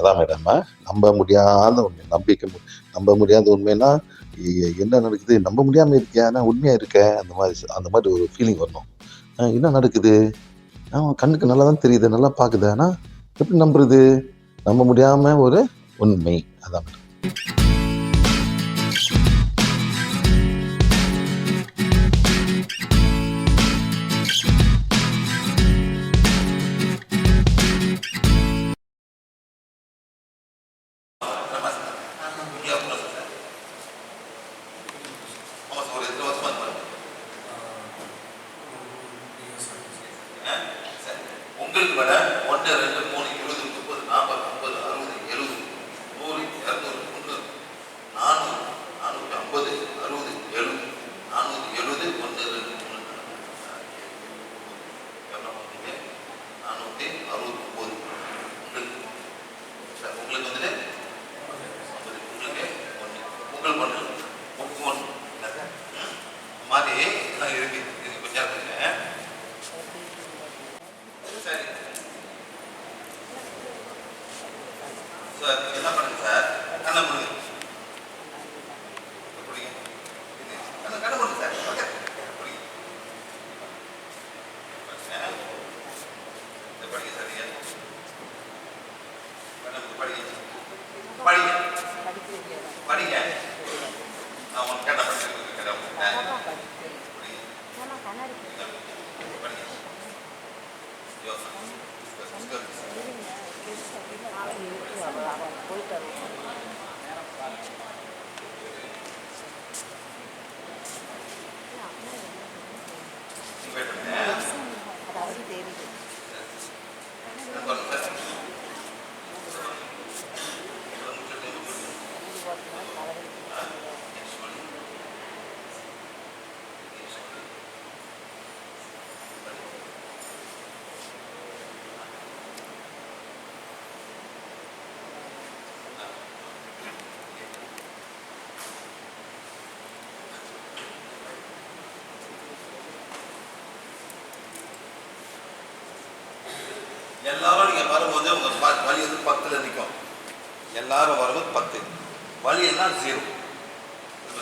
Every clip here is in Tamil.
அதான் மேடம். நம்ப முடியாத உண்மை, நம்ப முடியாத உண்மைன்னா, என்ன நடக்குது? நம்ப முடியாம இருக்கியா? நான் உண்மையா இருக்கேன். அந்த மாதிரி ஒரு ஃபீலிங் வரணும். என்ன நடக்குது? கண்ணுக்கு நல்லா தான் தெரியுது, நல்லா பாக்குது. ஆனா எப்படி நம்புறது? நம்ப முடியாம ஒரு உண்மை. அதான் மேடம். உங்களுக்கு விட 1, 2, 3, 20, 30, 40, 50, 60, 70, 100, 200, 300, 400, 450, 60, 70, 470, 1, 2, 3, எவ்வளோ பார்த்தீங்க? 469. உங்களுக்கு வந்துட்டு உங்களுக்கு ஒன்று புக்கு ஒன்று மாதிரி எல்லாம் இருக்கு. இது கொஞ்சம் இருக்குங்க. சரி சார், என்ன பண்ணுங்க சார்? கண்ணை கொடுங்க. பிடிங்க. இது கண்ணை கொடுங்க சார். ஓகே பிடிங்க. படிங்க சார். நீங்கள் படிங்க படிங்க படிங்க. நான் உனக்கு கேட்ட படிக்க எல்லாரும் நீங்கள் வரும்போது உங்கள் வலி வந்து 10ல் நிற்கும். எல்லாரும் வரும்போது 10, வலி எல்லாம் 0.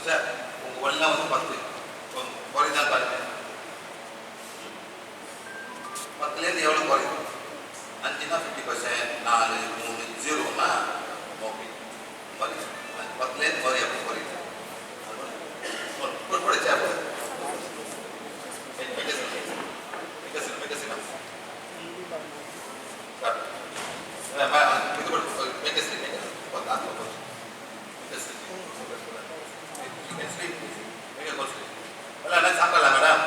சார் உங்கள் வலிலாம் வந்து 10 குறைதான் பாருங்க. 10லேருந்து எவ்வளோ குறையும்? 5னா 50%, 4, 3, 0னா ஓகே. வலி 10லேருந்து வலி அப்படி குறையும். படிச்சா சாப்பிடலாம் மேடம்.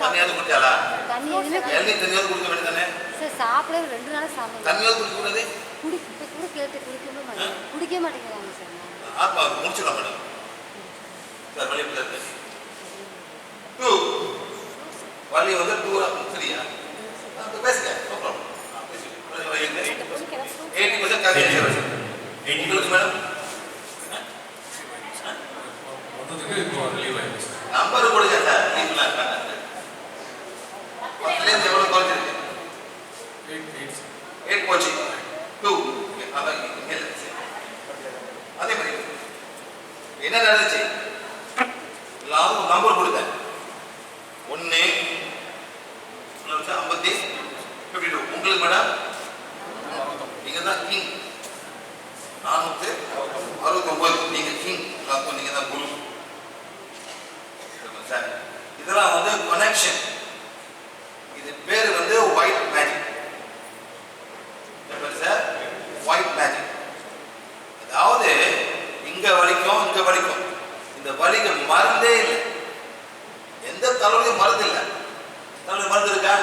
தண்ணியாவது குடிச்சாலா? தண்ணி தண்ணியாவது குடிக்க வேண்டியதானே சார்? சாப்பிட 2 நாள் சாப்பிட தண்ணியாவது குடிக்க கூடாது. கூட கேட்டு குடிக்க மாட்டேங்கிறாங்க சார். ஆத்மா முடிச்சிடலாம் மேடம். சார் வலி எப்படி இருக்கு? 2 வலி வந்து 2 சரியா? பேசுங்க. 80% கம்மியாக 80 மேடம். நம்பர் கொடுங்க சார். 10லேருந்து எவ்வளோ குறைஞ்சிருக்கு? 8 போச்சு. 2 அதே மாதிரி என்ன நடந்துச்சு? எல்லாரும் நம்பர் கொடுத்தேன். 1 52. உங்களுக்கு மேடம் நீங்கள் தான் கிங். 469 நீங்கள் கிங். நீங்கள் தான் குரு. சார் இதெல்லாம் வந்து கனெக்ஷன். இது பேர் வந்து white magic. Sir white magic. அதாவது இங்க வலிக்கும் இங்க வலிக்கும். இந்த வலிக்கு மருந்தே இல்லை. எந்த தலைவலியும் மருந்து இல்லை. தலைவலி மருந்து இருக்கா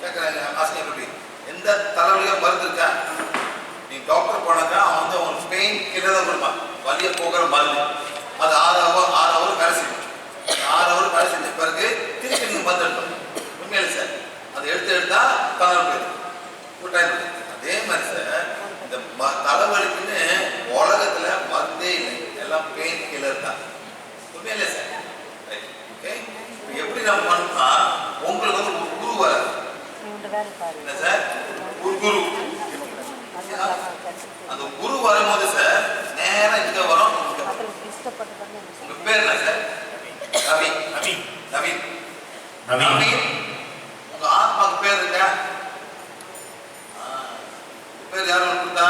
கேட்குறாங்க ஆசிரியர். எந்த தலைவலியும் மருந்து இருக்கா? நீ டாக்டர் போனாக்கா அவன் வந்து அவன் பெயின் கிட்ட தான் கொடுப்பான். வலியை போகிற மருந்து. அது 6 ஹவர் வேலை செய்யும். 6 ஹவர் வேலை செஞ்ச பிறகு திருப்பி நீங்கள் மருந்து எடுக்கணும். உண்மையில சார் அதை எடுத்தா தலைவலி ஒரு டைம். அதே மாதிரி சார் இந்த தலைவலிக்குன்னு உலகத்துல மருந்தே இல்லை. எல்லாம் பெயின் கில்லர் தான். உண்மையிலே சார் ஓகே. எப்படி நம்ம பண்ணா உங்களுக்கு வந்து ஒரு குரு வராது. என்ன சார்? ஒரு குரு அந்த குரு வரும்போது சார் நேரம் இங்க வரும். உங்க பேர் என்ன சார்? நவீன். நவீன் நவீன் நவீன். உங்க ஆத்மாக்கு பேர் இருக்கா? பேர் யாரும் கொடுத்தா?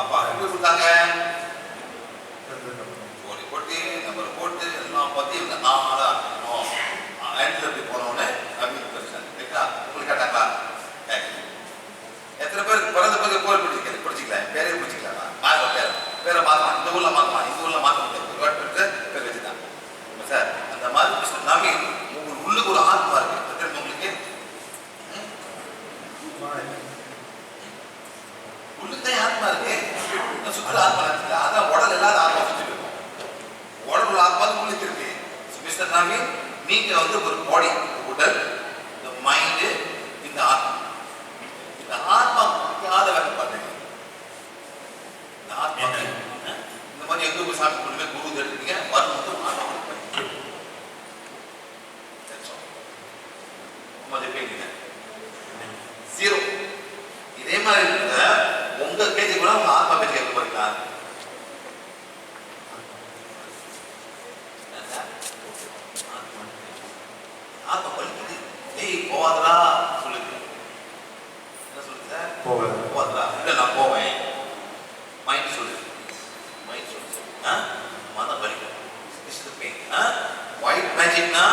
அப்பா எப்படி கொடுத்தாங்க? போட்டு நம்பர் போட்டு எல்லாம் பார்த்து இவங்க ஆமாம் எப்படி போனோடனே நவீன் பிரச்சனை கேட்டா உங்களுக்கு கேட்டாங்களா? எத்தனை பேருக்கு பிறந்த பிறகு போய் பிடிச்சிக்கலாம், பேரே பிடிச்சிக்கலாம். பேரை மாற்றலாம், இந்த ஊரில் மாற்றலாம், இந்த ஊரில் மாற்ற முடியாது. ஒரு வாட்டி பெற்று பேர் வச்சுட்டாங்க சார். அந்த மாதிரி மிஸ்டர் நவீன் உங்களுக்கு உள்ளுக்கு ஒரு ஆத்மா இருக்கு. உங்களுக்கு உள்ளுக்குதான் ஆத்மா இருக்கு, சுற்றுலா ஆத்மா இருக்கு. அதான் உடல் இல்லாத ஆத்மா சுற்றிட்டு இருக்கும். உடல் உள்ள ஆத்மா உள்ளுக்கு இருக்கு. மிஸ்டர் நவீன் நீங்க வந்து ஒரு பாடி, உடல், இந்த மைண்டு, இந்த ஆத்மா. இந்த ஆத்மா முடியாத வேலை பண்ணுங்க. இந்த ஆத்மா இந்த மாதிரி எங்க போய் சாமி கொடுங்க, குரு எடுத்துங்க, மருந்து ஆத்மா ஜீரோ. இதே மாதிரி இருக்கிற உங்க கேஜி கூட உங்க ஆத்மா பேச்சு கேட்க போறீங்களா? ஆத்மா படிக்குது. ஏய் போவாதரா சொல்லுங்க. என்ன சொல்லுங்க சார்? போவாதரா. இல்லை நான் போவேன். மைண்ட் சொல்லுது. மைண்ட் சொல்லுது. மனம் பலிக்கும். ஒயிட் மேஜிக்னா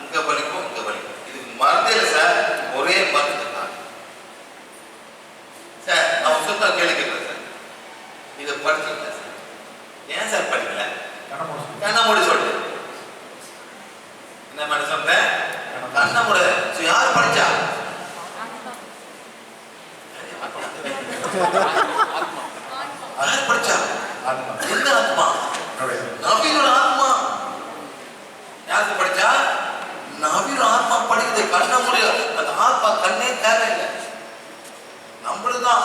இங்க பலிக்கும், இங்க பலிக்கும். இதுக்கு மருந்தே இல்லை சார். ஒரே மருந்து தான் சார். நான் சொல்ல கேள்வி கேட்கிறேன் சார். இதை படிச்சீங்களா சார்? ஏன் சார் படிக்கல? கண்ண மூடி சொல்லுது. என்ன மாதிரி சொல்றேன்? கண்ண மூட. யார் படிச்சா? யார் படிச்சா? எந்த ஆத்மா? நவீனோட ஆத்மா. யாருக்கு படிச்சா? நவீன ஆத்மா படிக்குது. கண்ண முடியாது. அந்த ஆத்மா கண்ணே தேவையில்லை. நம்மளுதான்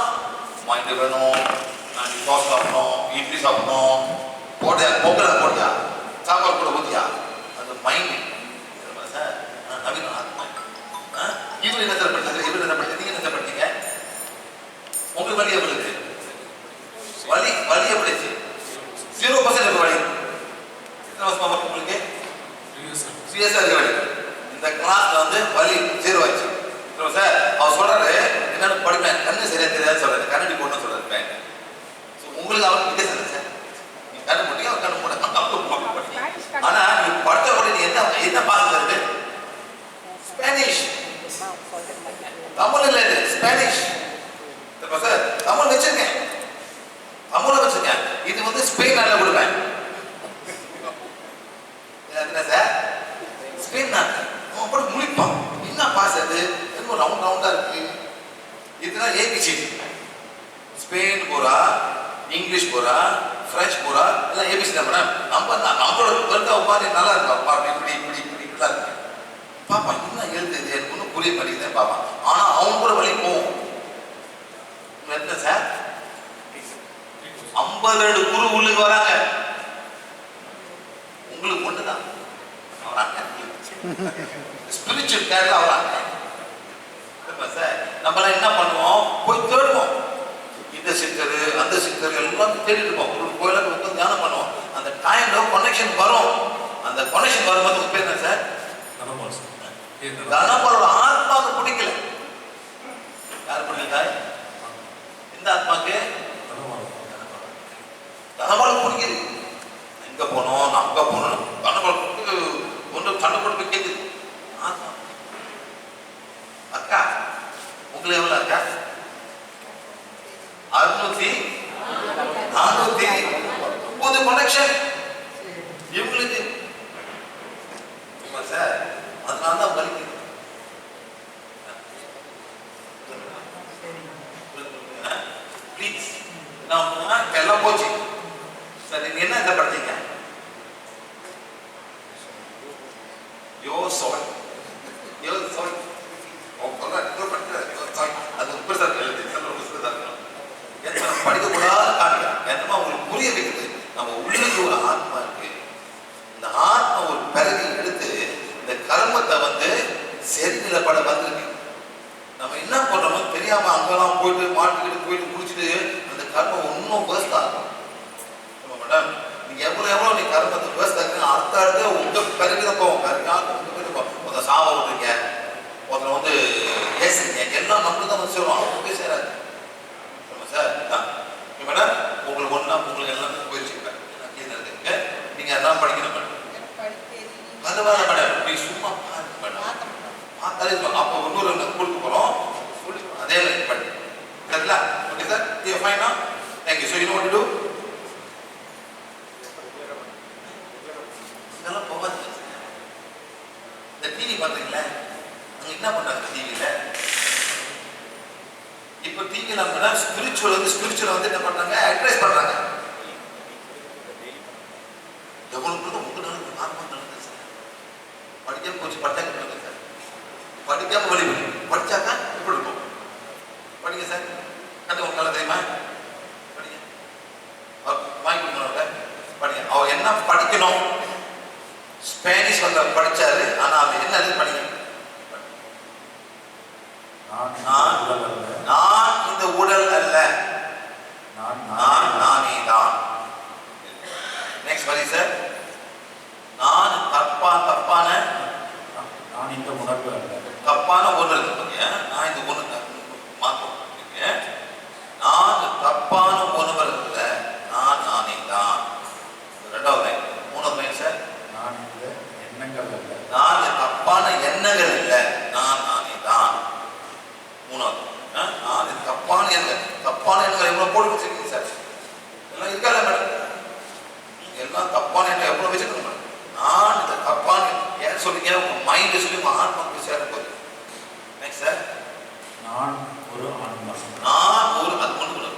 மைண்ட் வேணும். நான் தோசை சாப்பிடணும், இட்லி சாப்பிடணும், போட்டியா பொங்கல் போட்டியா, சாப்பாடு கூட ஊத்தியா, அந்த மைண்ட் சார். நவீன ஆத்மா. இவர் என்ன சார் படிச்சாரு? இவர் என்ன படிச்சா? நீங்க என்ன படிச்சீங்க? உங்களுக்கு வலி எவ்வளவு இருக்கு? வலி வலி எப்படி 0% வலி. எத்தனை வருஷமா உங்களுக்கு சீரியஸா இருக்கு வலி? இந்த கிளாஸ்ல வந்து வலி 0 ஆச்சு சார். அவர் சொல்றாரு என்னன்னு படிப்பேன், கண்ணு சரியா தெரியாது சொல்றாரு, கண்ணடி போடணும்னு சொல்றாரு. உங்களுக்கு அவருக்கு வித்தியாசம் இல்லை சார். நீ கண்ணு போட்டீங்க, அவர் கண்ணு போட. ஆனா நீ படித்த உடனே நீ என்ன பாசம் இருக்கு? ஸ்பானிஷ். தமிழ் இல்லை, இது ஸ்பானிஷ் சார். தமிழ் வச்சிருக்கேன், தமிழ வச்சிருக்கேன். இது வந்து ஸ்பெயின் நாட்டில் கொடுப்பேன். என்ன சார்? ஸ்பெயின் நாட்டில் அவன் போட்டு முழிப்பான். என்ன பாஸ் அது? என்ன ரவுண்ட் ரவுண்டா இருக்கு. இதுதான் ஏபிசிடி. ஸ்பெயின் போறா, இங்கிலீஷ் போறா, பிரெஞ்சு போறா, எல்லாம் ஏபிசி தான் மேடம். நம்மளோட பெருக்கா உட்காந்து நல்லா இருக்கும். பாப்பா இப்படி இப்படி இப்படி இப்படிலாம் இருக்கு. பாப்பா இன்னும் எழுதுது எனக்கு ஒன்றும் புரிய மாட்டேங்குது பாப்பா. ஆனா அவங்க கூட வழி போவோம். என்ன சார்? 52 குரு உள்ளுக்கு வராங்க. உங்களுக்கு ஒண்ணுதான் வராங்க. ஸ்பிரிச்சுவல் கேரளா வராங்க சார். நம்மளாம் என்ன பண்ணுவோம்? போய் தேடுவோம். இந்த சித்தரு அந்த சித்தர் எல்லாம் தேடிட்டு இருப்போம். ஒரு கோயிலுக்கு வந்து தியானம் பண்ணுவோம். அந்த டைம்ல கனெக்ஷன் வரும். அந்த கனெக்ஷன் வரும்போது பேர் என்ன சார்? தனபாலோட ஆத்மாவுக்கு பிடிக்கல. யார் பிடிக்கல? எந்த ஆத்மாக்கு? தனபாலுக்கு பிடிக்குது. எங்க போனோம், அங்க போனோம். தனபாலுக்கு ஒன்று சண்டை போட்டு கேட்குது. ஆத்மா அக்கா உங்களுக்கு எவ்வளவு அக்கா? 600 430 கனெக்ஷன் இவங்களுக்கு சார். அதனால தான் வலிக்குது. ப்ளீஸ் நான் எல்லாம் போச்சு சார். நீங்க என்ன இதை படிச்சீங்க? யோ சாரி படிக்கக்கூடாது காட்டுங்க. என்னமா உங்களுக்கு புரிய வைக்குது. நம்ம உள்ளுக்கு ஒரு ஆத்மா இருக்கு. இந்த ஆத்மா ஒரு பிறகு எடுத்து இந்த கர்மத்தை வந்து சரிநிலைப்பட வந்திருக்கு. நம்ம என்ன பண்றோமோ தெரிய தெரியாம அங்கெல்லாம் போயிட்டு மாட்டுக்கிட்டு போயிட்டு குடிச்சிட்டு அந்த கர்மம் இன்னும் வேஸ்டா இருக்கும் மேடம். நீங்க எவ்வளவு நீ கர்மத்தை வேஸ்டா இருக்கு அடுத்த அடுத்த உங்க பிறகுத போவோம் ஒருத்தர் சாவ விட்டுருங்க, ஒருத்தர் வந்து பேசுறீங்க, எல்லாம் நம்மளுக்கு தான் வந்து சேரும், அவங்க போய் சேராது சார். மேடம் உங்களுக்கு ஒன்னா உங்களுக்கு எல்லாம் போயிருச்சுங்க, நீங்க எல்லாம் படிக்கணும் மேடம். அதுவாக மேடம் நீ சும்மா பாருங்க மேடம், பார்த்தாலே அப்போ இன்னொரு கொடுத்து போறோம் சொல்லி அதே பண்ணி சரிங்களா? ஓகே சார், யூ ஃபைன் நவ, thank you. So you know what to to. இதெல்லாம் போகாது. இந்த டிவி பார்த்தீங்களா, அங்கே என்ன பண்ணுறாங்க டிவியில்? இப்போ டிவியில் நம்ம ஸ்பிரிச்சுவல் வந்து என்ன பண்ணுறாங்க, அட்வைஸ் பண்ணுறாங்க. எவ்வளோ உங்க நடக்குது ஆத்மா நடக்குது சார். படிக்காம கொஞ்சம் பட்டாக்க நடக்குது சார். படிக்காம வழி படிச்சாக்கா எப்படி இருக்கும்? படிங்க சார், கண்டு உங்களுக்கு நல்லா தெரியுமா? படிங்க, வாங்கி கொடுக்கணும் படிங்க. அவர் என்ன படிக்கணும்? ஸ்பானிஷ் வந்து படிச்சாரு, ஆனா அவர் என்ன படிங்க, நான் இந்த உடல் அல்ல, நான் நானே தான். நெக்ஸ்ட் வரி சார், நான் தப்பான நான் இந்த உணர்வு அல்ல, தப்பான ஒன்று இருக்கு, நான் இந்த ஒன்று மாற்றம், நான் தப்பான ஒருவர் அல்ல, நான் நானே தான். ரெண்டாவது லைன். மூணாவது லைன் சார், நான் இந்த எண்ணங்கள் அல்ல, நான் தப்பான எண்ணங்கள் இல்லை, நான் நானே தான். மூணாவது, நான் தப்பான எண்ணங்கள், தப்பான எண்ணங்கள் எவ்வளவு போட்டு வச்சிருக்கீங்க சார்? எல்லாம் இருக்கால மேடம், எல்லாம் தப்பான எண்ணம் எவ்வளவு வச்சிருக்கணும் மேடம். நான் இந்த தப்பான ஏன் சொல்றீங்க, உங்க மைண்ட் சொல்லி உங்க ஆத்மாவுக்கு சேர போகுது. நெக்ஸ்ட் சார், நான் ஒரு ஆன்மா, நான் ஒரு அது கொண்டு கொண்டு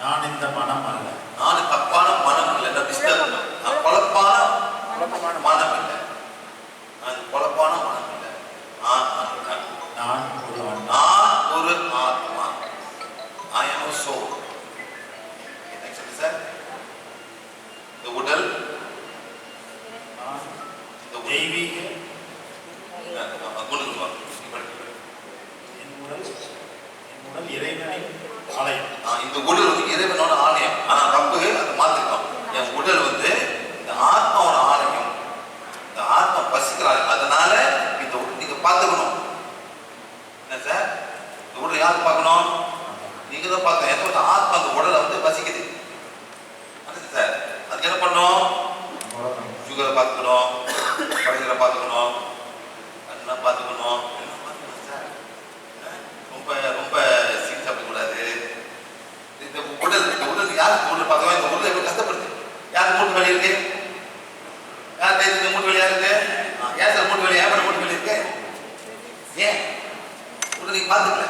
நான் இந்த மனம் அல்ல, நான் தப்பான மனம் இல்லை, நான் குழப்பான மனம் இல்லை, நான் குழப்பான மனம் இல்லை, நான் ஒரு ஆன்மா, நான் ஒரு ஆத்மா, I am a soul. Next sir, இந்த உடல் நான் இந்த தெய்வீக கொண்டு என் உடல் இறைவனின் ஆலயம். இந்த உடல் வந்து இறைவனோட ஆலயம். ஆனா ரப்பு அதை மாத்திருக்கோம். என் உடல் வந்து இந்த ஆத்மாவோட ஆலயம், இந்த ஆத்மா பசிக்கிறாங்க, அதனால இந்த நீங்க பார்த்துக்கணும். என்ன சார், இந்த உடல் யாரு பார்க்கணும்? நீங்க தான் பார்க்கணும். எந்த ஆத்மா அந்த உடலை வந்து பசிக்குது சார், அதுக்கு என்ன பண்ணணும்? சுகரை பார்த்துக்கணும், படைகளை பார்த்துக்கணும், அதெல்லாம் பார்த்துக்கணும், எல்லாம் பார்த்துக்கணும் சார். ரொம்ப ரொம்ப சீன் சாப்பிடக்கூடாது. இந்த உடல் யாருக்கு உடல் பார்க்கணும்? இந்த உடல் எப்படி கஷ்டப்படுது? யாருக்கு மூட்டு வலி இருக்கு? யார் கைது மூட்டு வலியா இருக்கு? ஏன் சார் மூட்டு வலி, ஏன் மூட்டு வலி இருக்கு? ஏன் உடல் நீங்க பார்த்துக்கல?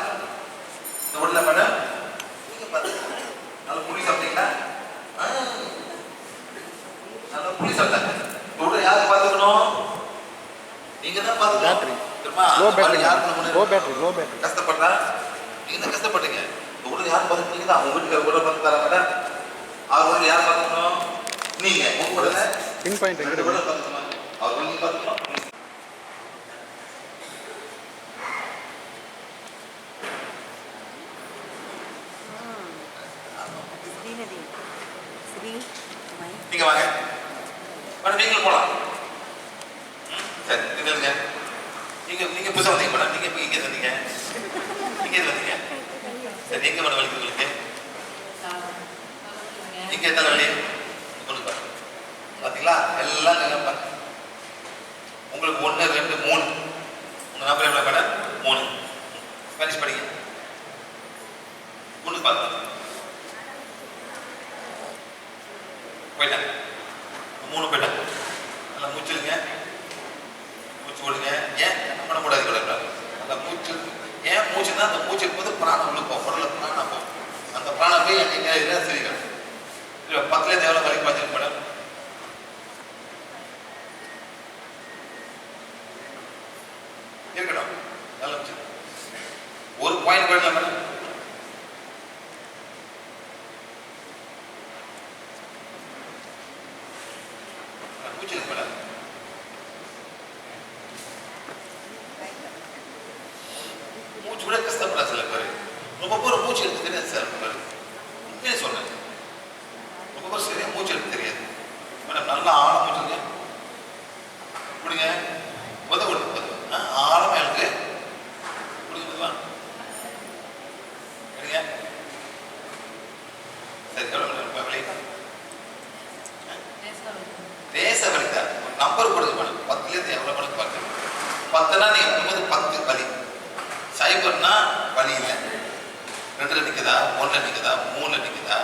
இந்த உடலை மேடம் நீங்க பார்த்துக்கல. நல்லா புளி சாப்பிட்டீங்களா? நல்லா புளி சாப்பிட்டாங்க. இந்த உடலை யாருக்கு பார்த்துக்கணும்? நீங்க தான் பார்த்துக்கணும். கஷ்டப்படுறா, நீங்க தான் கஷ்டப்பட்டீங்க. இந்த உடல் யார் பார்த்துக்கீங்க தான், அவங்க வீட்டுக்கு உடல் பார்த்து தர மேடம். அவர் உடல் யார் பார்த்துக்கணும்? நீங்க உங்க உடலை உடல் பார்த்துக்கணும், அவர் உடல் பார்த்துக்கணும். நீங்க வாங்க மேடம், நீங்களும் போலாம். சரி, நீங்க நீங்க புதுசாக வந்தீங்க மேடம், நீங்க இப்போ இங்கே வந்தீங்க, நீங்க எது வந்தீங்க? சரி, எங்க மேடம் வலிக்குது உங்களுக்கு? இங்க எத்தனை வலி கொண்டு பாருங்க. பார்த்தீங்களா, எல்லாம் நீங்க பாருங்க. உங்களுக்கு 1 2 3 உங்க நம்பர் எவ்வளோ மேடம்? 3. ஸ்பானிஷ் படிங்க, கொண்டு பாருங்க. போயிட்டாங்க 3 போயிட்டாங்க. நல்லா மூச்சுடுங்க, மூச்சு விடுங்க. ஏன் பண்ணக்கூடாது கூட நல்லா மூச்சு. ஏன் மூச்சுன்னா அந்த மூச்சு இருக்கும்போது பிராணம் உழுப்போம், உடல பிராணம் போகும். அந்த பிராணம் போய் எங்கே சரிக்கணும். 10லேருந்து எவ்வளோ வலிக்கு பார்த்துருக்கு மேடம்? இருக்கட்டும், நல்லா மூச்சு. ஒரு பாயிண்ட் போயிடலாம் மேடம். மூச்சு இருக்கு மேடம். மூச்சு கூட கஷ்டப்பட சில பேர். சார் உண்மையை சொன்னேன். ரொம்ப சரியா மூச்சு எடுக்க தெரியாது மேடம். நல்லா ஆழ மூச்சுங்க பிடிங்க. உதவு ஆழமா இருக்கு பிடிக்குதுவா சரிங்க. சரி எவ்வளோ வலி? லேசா வலிதா? ஒரு நம்பர் கொடுங்க மேடம். 10லேருந்து எவ்வளோ மணிக்கு பார்க்க? 10னா நீங்கள் இருக்கும்போது 10 வலி. 0னா வலி இல்லை. 2ல நிற்குதா, 1ல நிற்குதா, 3ல நிற்குதா?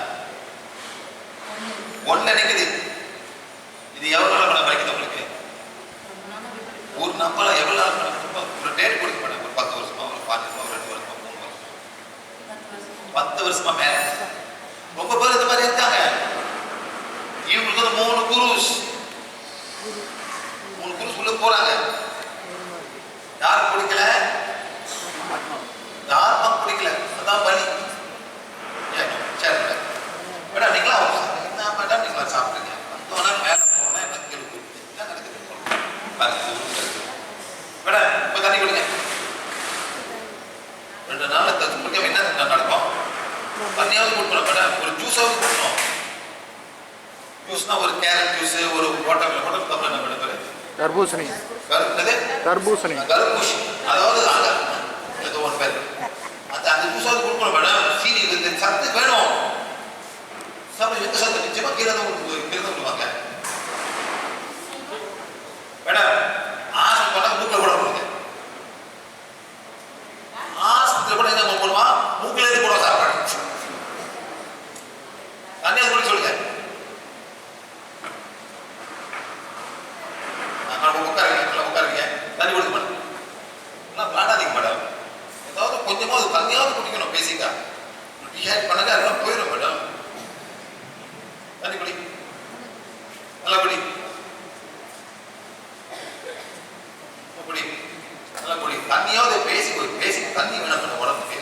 1ல நிற்குது. இது எவ்வளோ நாள் மேடம் வலிக்குது உங்களுக்கு? ஒரு நம்பர் எவ்வளோ நாள் மேடம்? ஒரு டேட் கொடுக்க மேடம். ஒரு 10 வருஷமா, ஒரு 5 வருஷமா, ஒரு 2 வருஷமா, 3 வருஷமா, 10 வருஷமா மேலே. ரொம்ப பேர் இந்த மாதிரி இருக்காங்க. இவங்களுக்கு வந்து 3 குருஸ் உள்ள போறாங்க. யாருக்கு பிடிக்கல? யாருக்கும் பிடிக்கல. அதான் வலி. சரி மேடம் நீங்களா என்ன மேடம் நீங்களா சாப்பிடுங்க. வந்தோன்னா மேலே போனா என்ன கேள்வி என்ன நடக்குது மேடம்? இப்போ தண்ணி கொடுங்க. 2 நாள் தண்ணி குடிக்காம என்ன நடக்கும்? தண்ணியாவது கொடுக்கணும் மேடம். ஒரு ஜூஸாவது கொடுக்கணும். ஜூஸ்னா ஒரு கேரட் ஜூஸ், ஒரு வாட்டர் தப்பு என்ன மேடம்? தர்பூசணி. தர்பூசணி. அதாவது ஏதோ ஒரு பேர் அந்த ஜூஸாவது கொடுக்கணும் மேடம். சீனி சத்து வேணும். எந்த சத்து நிச்சயமா கீழே விடுவாங்க மேடம். ஆஸ்பத்திரி போனா மூக்கில் கூட கொடுங்க. ஆஸ்பத்திரி கூட என்ன போடுவா? மூக்கில இருந்து போடுவா சாப்பாடு. தண்ணியை குடிக்க சொல்லுங்க. உட்காருங்க. தண்ணி கொடுக்க மேடம். எல்லாம் விளாடாதீங்க மேடம். ஏதாவது கொஞ்சமாவது தண்ணியாவது குடிக்கணும். பேசிக்கா டீஹைட் பண்ணாங்க அதெல்லாம் போயிடும் மேடம். தண்ணி குடி. நல்லா குடி. குடி. நல்லா குடி. தண்ணியாவது பேசி தண்ணி வேணும் மேடம் உடம்புக்கு.